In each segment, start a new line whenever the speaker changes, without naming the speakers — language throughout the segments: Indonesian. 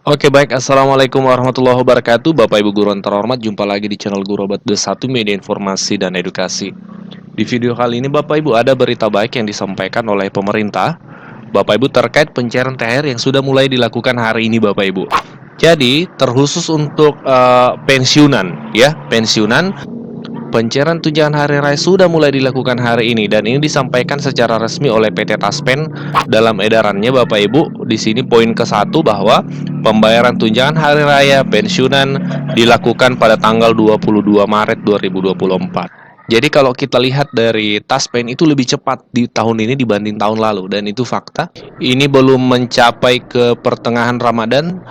Oke baik, Assalamualaikum warahmatullahi wabarakatuh. Bapak Ibu guru yang terhormat, jumpa lagi di channel Guru Obat 21 Media Informasi dan Edukasi. Di video kali ini Bapak Ibu ada berita baik yang disampaikan oleh pemerintah Bapak Ibu terkait pencairan THR yang sudah mulai dilakukan hari ini Bapak Ibu. Jadi terkhusus untuk pensiunan ya, pensiunan. Pencairan tunjangan hari raya sudah mulai dilakukan hari ini dan ini disampaikan secara resmi oleh PT Taspen dalam edarannya Bapak Ibu. Di sini poin ke-1 bahwa pembayaran tunjangan hari raya pensiunan dilakukan pada tanggal 22 Maret 2024. Jadi kalau kita lihat dari Taspen itu lebih cepat di tahun ini dibanding tahun lalu dan itu fakta. Ini belum mencapai ke pertengahan Ramadan,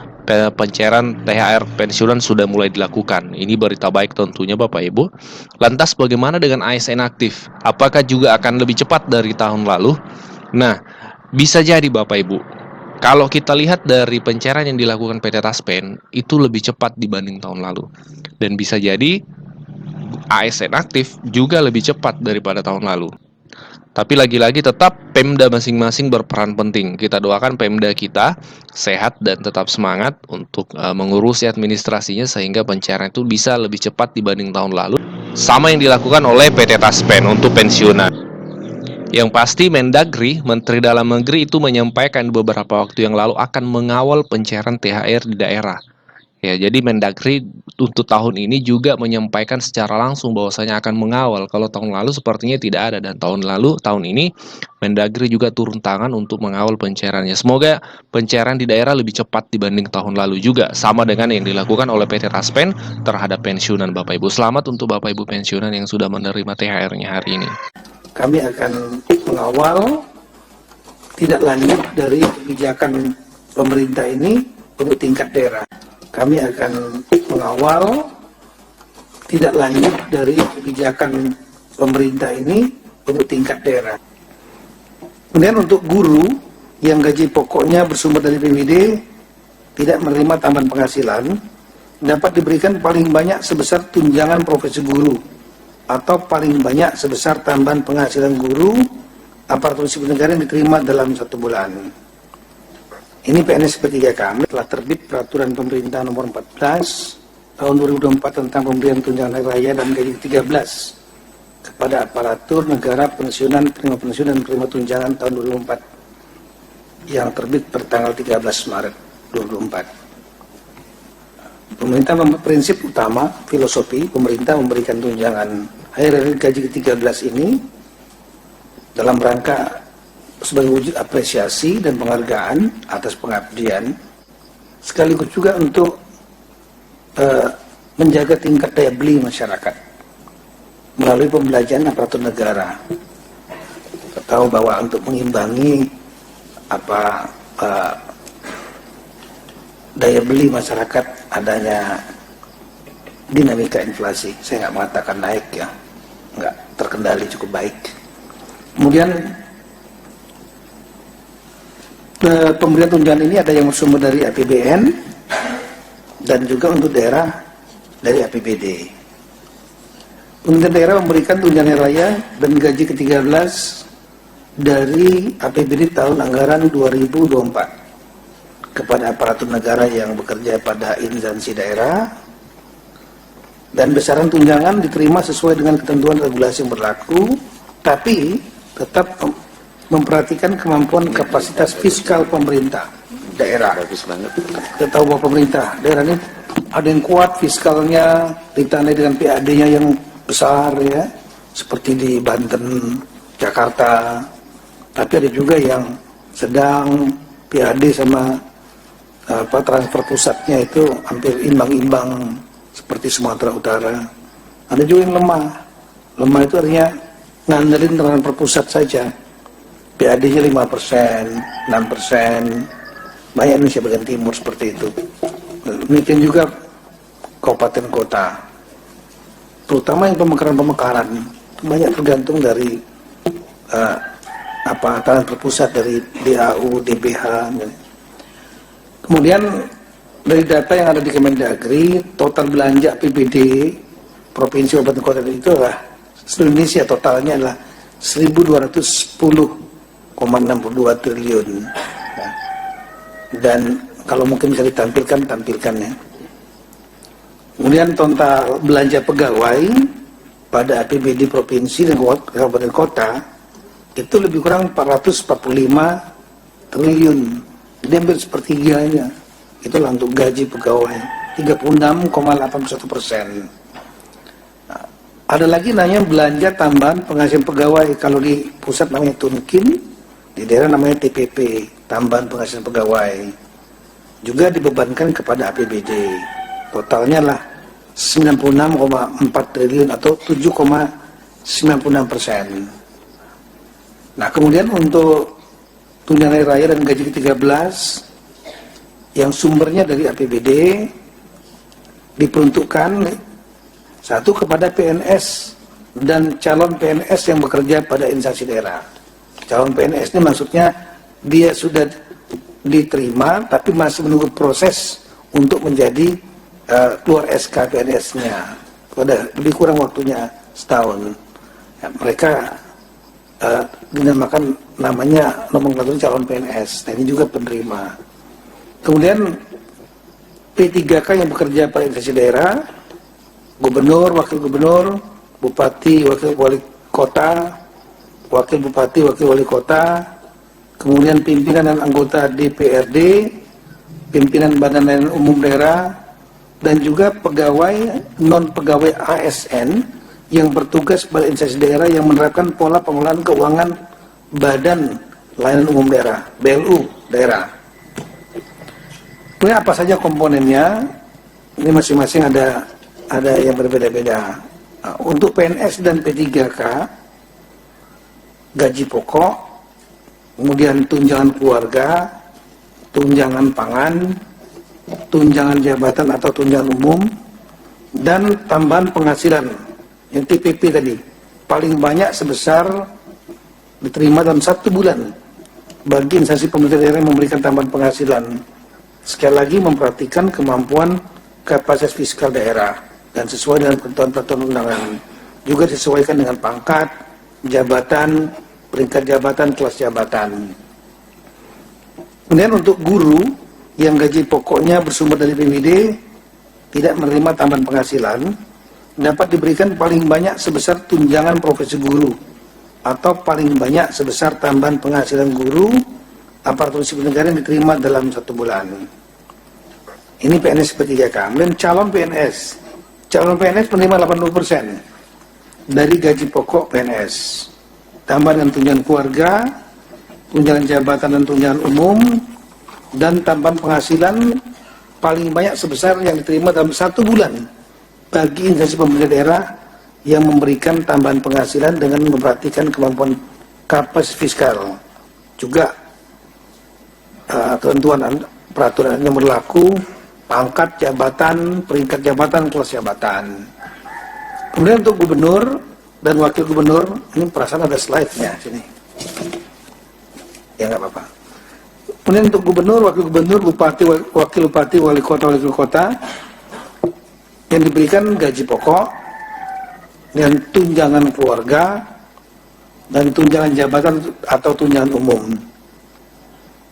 pencairan THR pensiunan sudah mulai dilakukan. Ini berita baik tentunya Bapak Ibu. Lantas bagaimana dengan ASN aktif? Apakah juga akan lebih cepat dari tahun lalu? Nah, bisa jadi Bapak Ibu. Kalau kita lihat dari pencairan yang dilakukan PT Taspen itu lebih cepat dibanding tahun lalu. Dan bisa jadi ASN aktif juga lebih cepat daripada tahun lalu. Tapi lagi-lagi tetap Pemda masing-masing berperan penting. Kita doakan Pemda kita sehat dan tetap semangat untuk mengurusi administrasinya sehingga pencairan itu bisa lebih cepat dibanding tahun lalu. Sama yang dilakukan oleh PT Taspen untuk pensiunan. Yang pasti Mendagri, Menteri Dalam Negeri itu menyampaikan beberapa waktu yang lalu akan mengawal pencairan THR di daerah. Ya, jadi Mendagri untuk tahun ini juga menyampaikan secara langsung bahwasanya akan mengawal. Kalau tahun lalu sepertinya tidak ada dan tahun ini Mendagri juga turun tangan untuk mengawal pencairannya. Semoga pencairan di daerah lebih cepat dibanding tahun lalu juga, sama dengan yang dilakukan oleh PT Taspen terhadap pensiunan Bapak Ibu. Selamat untuk Bapak Ibu pensiunan yang sudah menerima THR-nya hari ini.
Kami akan mengawal tidak lanjut dari kebijakan pemerintah ini untuk tingkat daerah. Kami akan mengawal tidak lanjut dari kebijakan pemerintah ini untuk tingkat daerah. Kemudian untuk guru yang gaji pokoknya bersumber dari PBD tidak menerima tambahan penghasilan dapat diberikan paling banyak sebesar tunjangan profesi guru atau paling banyak sebesar tambahan penghasilan guru aparatur sipil negara yang diterima dalam 1 bulan. Ini PNS P3 kami telah terbit peraturan pemerintah nomor 14 tahun 2024 tentang pemberian tunjangan hari raya dan gaji ke-13 kepada aparatur negara pensiunan, penerima pensiunan dan penerima tunjangan tahun 2024 yang terbit pertanggal 13 Maret 2024. Pemerintah prinsip utama filosofi pemerintah memberikan tunjangan hari raya gaji ke-13 ini dalam rangka sebagai wujud apresiasi dan penghargaan atas pengabdian, sekaligus juga untuk menjaga tingkat daya beli masyarakat melalui pembelajaran aparatur negara. Kita tahu bahwa untuk mengimbangi daya beli masyarakat adanya dinamika inflasi, saya nggak mengatakan naik ya, nggak terkendali cukup baik. Kemudian pemberian tunjangan ini ada yang bersumber dari APBN dan juga untuk daerah dari APBD. Pemerintah daerah memberikan tunjangan hari raya dan gaji ke-13 dari APBD tahun anggaran 2024 kepada aparatur negara yang bekerja pada instansi daerah, dan besaran tunjangan diterima sesuai dengan ketentuan regulasi yang berlaku, tapi tetap memperhatikan kemampuan kapasitas fiskal pemerintah daerah. Kita tahu bahwa pemerintah daerah ini ada yang kuat fiskalnya, ditandai dengan PAD-nya yang besar ya, seperti di Banten, Jakarta. Tapi ada juga yang sedang PAD sama transfer pusatnya itu hampir imbang-imbang seperti Sumatera Utara. Ada juga yang lemah. Lemah itu artinya ngandelin transfer pusat saja. PAD-nya 5%, 6%, banyak Indonesia bagian timur seperti itu. Demikian juga kabupaten kota, terutama yang pemekaran banyak tergantung dari transfer pusat dari DAU, DBH. Kemudian dari data yang ada di Kemendagri, total belanja APBD provinsi kabupaten kota itu adalah seluruh Indonesia totalnya adalah 1.210,62 triliun, dan kalau mungkin bisa ditampilkan, tampilkannya. Kemudian total belanja pegawai pada APBD provinsi dan kabupaten kota itu lebih kurang 445 triliun. Jadi hampir sepertiganya itulah untuk gaji pegawai, 36,81%. Nah, ada lagi namanya belanja tambahan penghasilan pegawai. Kalau di pusat namanya Tunkin, di daerah namanya TPP, tambahan penghasilan pegawai. Juga dibebankan kepada APBD. Totalnya lah 96,4 triliun atau 7,96%. Nah, kemudian untuk tunjangan hari raya dan gaji ke-13 yang sumbernya dari APBD diperuntukkan satu kepada PNS dan calon PNS yang bekerja pada instansi daerah. Calon PNS ini maksudnya dia sudah diterima tapi masih menunggu proses untuk menjadi keluar SK PNS-nya. Pada lebih kurang waktunya setahun. Ya, mereka dinamakan namanya nomenklatur calon PNS. Nah, ini juga penerima. Kemudian P3K yang bekerja pada instansi daerah, gubernur, wakil gubernur, bupati, wakil wali kota, wakil bupati, wakil wali kota, kemudian pimpinan dan anggota DPRD, pimpinan badan layanan umum daerah, dan juga pegawai non-pegawai ASN yang bertugas pada instansi daerah yang menerapkan pola pengelolaan keuangan badan layanan umum daerah, BLU daerah. Ini apa saja komponennya? Ini masing-masing ada yang berbeda-beda. Nah, untuk PNS dan P3K, gaji pokok, kemudian tunjangan keluarga, tunjangan pangan, tunjangan jabatan atau tunjangan umum, dan tambahan penghasilan yang TPP tadi, paling banyak sebesar diterima dalam 1 bulan bagi instansi pemerintah daerah yang memberikan tambahan penghasilan. Sekali lagi memperhatikan kemampuan kapasitas fiskal daerah dan sesuai dengan peraturan undangan. Juga disesuaikan dengan pangkat, jabatan, peringkat jabatan, kelas jabatan. Kemudian untuk guru yang gaji pokoknya bersumber dari PBD tidak menerima tambahan penghasilan, dapat diberikan paling banyak sebesar tunjangan profesi guru atau paling banyak sebesar tambahan penghasilan guru aparatur sipil negara yang diterima dalam 1 bulan. Ini PNS P3K. Kemudian calon PNS menerima 80% dari gaji pokok PNS. Tambahan dan tunjangan keluarga, tunjangan jabatan dan tunjangan umum, dan tambahan penghasilan paling banyak sebesar yang diterima dalam 1 bulan bagi instansi pemerintah daerah yang memberikan tambahan penghasilan dengan memperhatikan kemampuan kapasitas fiskal. Juga ketentuan peraturan yang berlaku, pangkat jabatan, peringkat jabatan, kelas jabatan. Kemudian untuk gubernur dan wakil gubernur, ini perasaan ada slide-nya sini. Ya nggak apa-apa. Kemudian untuk gubernur, wakil gubernur, bupati, wakil bupati, wali kota yang diberikan gaji pokok dan tunjangan keluarga dan tunjangan jabatan atau tunjangan umum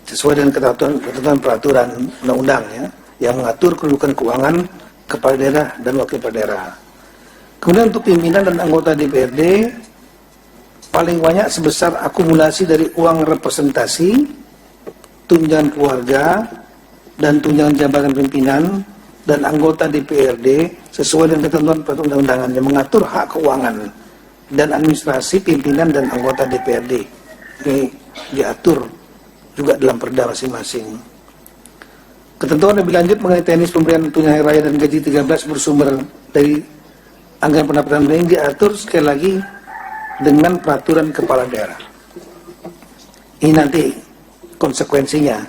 sesuai dengan ketentuan peraturan undang-undang yang mengatur kedudukan keuangan kepala daerah dan wakil kepala daerah. Kemudian untuk pimpinan dan anggota DPRD paling banyak sebesar akumulasi dari uang representasi, tunjangan keluarga, dan tunjangan jabatan pimpinan dan anggota DPRD sesuai dengan ketentuan peraturan undang-undangan yang mengatur hak keuangan dan administrasi pimpinan dan anggota DPRD. Ini diatur juga dalam perda masing-masing. Ketentuan lebih lanjut mengenai teknis pemberian tunjangan hari raya dan gaji 13 bersumber dari anggaran pendapatan ini diatur sekali lagi dengan peraturan kepala daerah. Ini nanti konsekuensinya.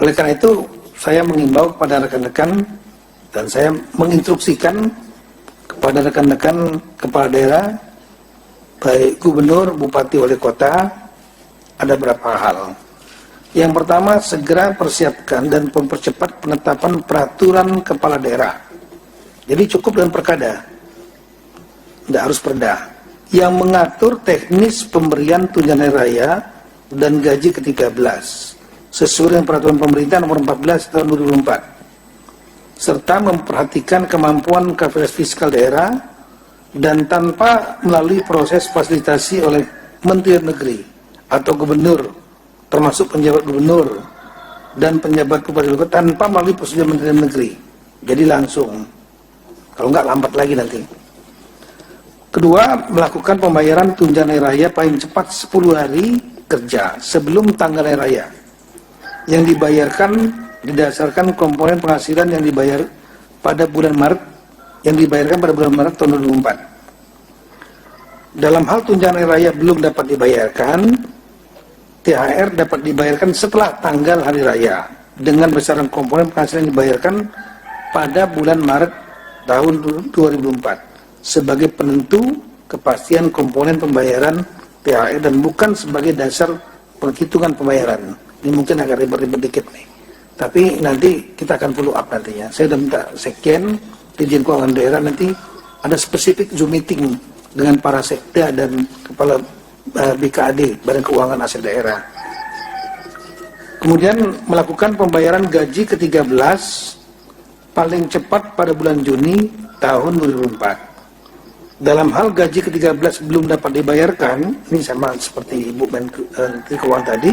Oleh karena itu, saya mengimbau kepada rekan-rekan dan saya menginstruksikan kepada rekan-rekan kepala daerah, baik gubernur, bupati, wali kota, ada beberapa hal. Yang pertama, segera persiapkan dan mempercepat penetapan peraturan kepala daerah. Jadi cukup dengan perkada, tidak harus perda, yang mengatur teknis pemberian tunjangan hari raya dan gaji ke-13 sesuai dengan peraturan pemerintah nomor 14 tahun 2004, serta memperhatikan kemampuan kapasitas fiskal daerah dan tanpa melalui proses fasilitasi oleh Menteri Negeri atau Gubernur, termasuk penjabat Gubernur dan penjabat Bupati Wali Kota, tanpa melalui prosedur Menteri Negeri. Jadi langsung, kalau nggak lambat lagi nanti. Kedua, melakukan pembayaran tunjangan hari raya paling cepat 10 hari kerja sebelum tanggal hari raya, yang dibayarkan didasarkan komponen penghasilan yang dibayar pada bulan Maret, yang dibayarkan pada bulan Maret tahun 2004. Dalam hal tunjangan hari raya belum dapat dibayarkan, THR dapat dibayarkan setelah tanggal hari raya dengan besaran komponen penghasilan yang dibayarkan pada bulan Maret tahun 2004 sebagai penentu kepastian komponen pembayaran THR dan bukan sebagai dasar penghitungan pembayaran. Ini mungkin agak ribet-ribet dikit nih, tapi nanti kita akan follow up nantinya. Saya sudah minta Sekjen, Dirjen Keuangan Daerah, nanti ada spesifik Zoom meeting dengan para sekda dan kepala BKAD, Badan Keuangan Aset Daerah. Kemudian melakukan pembayaran gaji ke-13 paling cepat pada bulan Juni tahun 2004. Dalam hal gaji ke-13 belum dapat dibayarkan, ini sama seperti Ibu Menteri Keuangan tadi,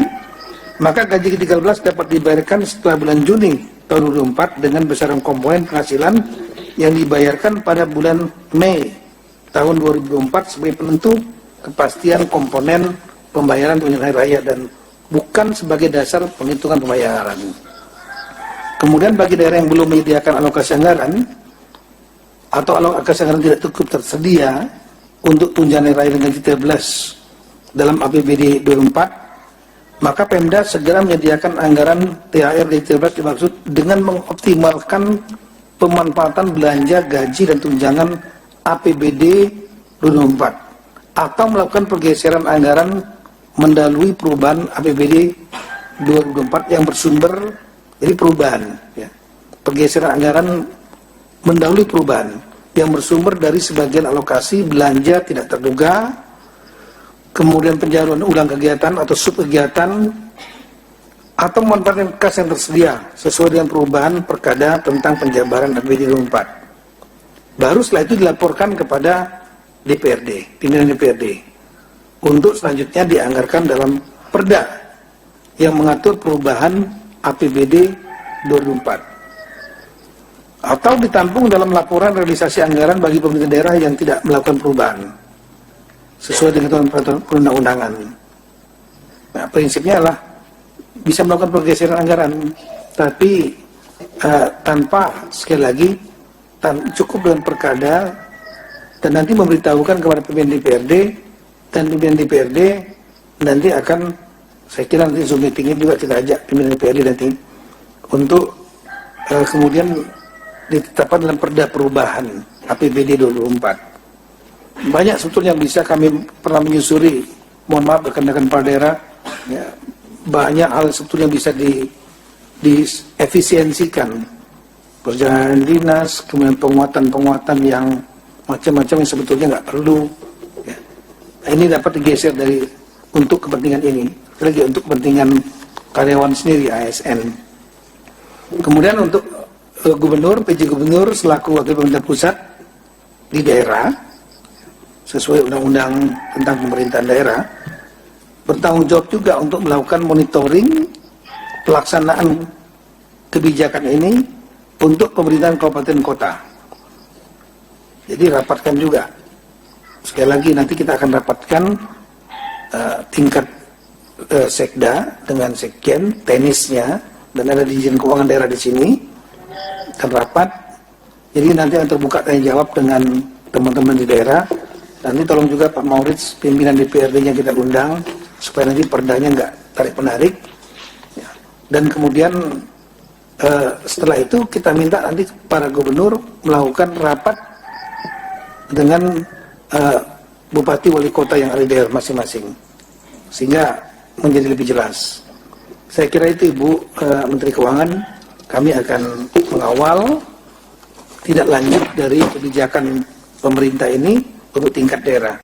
maka gaji ke-13 dapat dibayarkan setelah bulan Juni tahun 2004 dengan besaran komponen penghasilan yang dibayarkan pada bulan Mei tahun 2004 sebagai penentu kepastian komponen pembayaran tunjangan hari raya dan bukan sebagai dasar penghitungan pembayaran. Kemudian bagi daerah yang belum menyediakan alokasi anggaran atau alokasi anggaran tidak cukup tersedia untuk tunjangan hari raya dan gaji ke-13 dalam APBD 2004, maka Pemda segera menyediakan anggaran THR gaji ke-13 dimaksud dengan mengoptimalkan pemanfaatan belanja gaji dan tunjangan APBD 2004 atau melakukan pergeseran anggaran mendahului perubahan APBD 2024 yang bersumber, jadi perubahan ya, pergeseran anggaran mendahului perubahan yang bersumber dari sebagian alokasi belanja tidak terduga, kemudian penjaluan ulang kegiatan atau subkegiatan, atau memanfaatkan kas yang tersedia sesuai dengan perubahan perkada tentang penjabaran APBD 2004. Baru setelah itu dilaporkan kepada DPRD, pimpinan DPRD, untuk selanjutnya dianggarkan dalam perda yang mengatur perubahan APBD 2004. Atau ditampung dalam laporan realisasi anggaran bagi pemerintah daerah yang tidak melakukan perubahan sesuai dengan peraturan perundang-undangan. Nah, prinsipnya adalah bisa melakukan pergeseran anggaran, tapi tanpa, sekali lagi, cukup dengan perkada dan nanti memberitahukan kepada pimpinan DPRD, dan pimpinan DPRD nanti akan, saya kira nanti Zoom meetingnya juga kita ajak pimpinan DPRD nanti untuk kemudian ditetapkan dalam perda perubahan APBD 2024. Banyak sebetulnya yang bisa kami pernah menyusuri, mohon maaf rekan-rekan kepala daerah ya, banyak hal sebetulnya yang bisa diefisiensikan, perjalanan dinas, kemudian penguatan yang macam-macam yang sebetulnya nggak perlu ya. Nah, ini dapat digeser dari untuk kepentingan ini, lagi untuk kepentingan karyawan sendiri, ASN. Kemudian untuk Gubernur, PJ Gubernur selaku wakil pemerintah pusat di daerah sesuai undang-undang tentang pemerintahan daerah bertanggung jawab juga untuk melakukan monitoring pelaksanaan kebijakan ini untuk pemerintahan kabupaten kota. Jadi rapatkan juga. Sekali lagi nanti kita akan rapatkan tingkat sekda dengan sekjen, tenisnya, dan ada Dirjen Keuangan Daerah di sini akan rapat. Jadi nanti akan terbuka tanya jawab dengan teman-teman di daerah. Nanti tolong juga Pak Maurits, pimpinan DPRD-nya kita undang supaya nanti perdanya nggak tarik-menarik. Ya. Dan kemudian setelah itu kita minta nanti para gubernur melakukan rapat dengan bupati wali kota yang ada di daerah masing-masing sehingga menjadi lebih jelas. Saya kira itu Ibu Menteri Keuangan, kami akan mengawal tidak lanjut dari kebijakan pemerintah ini untuk tingkat daerah.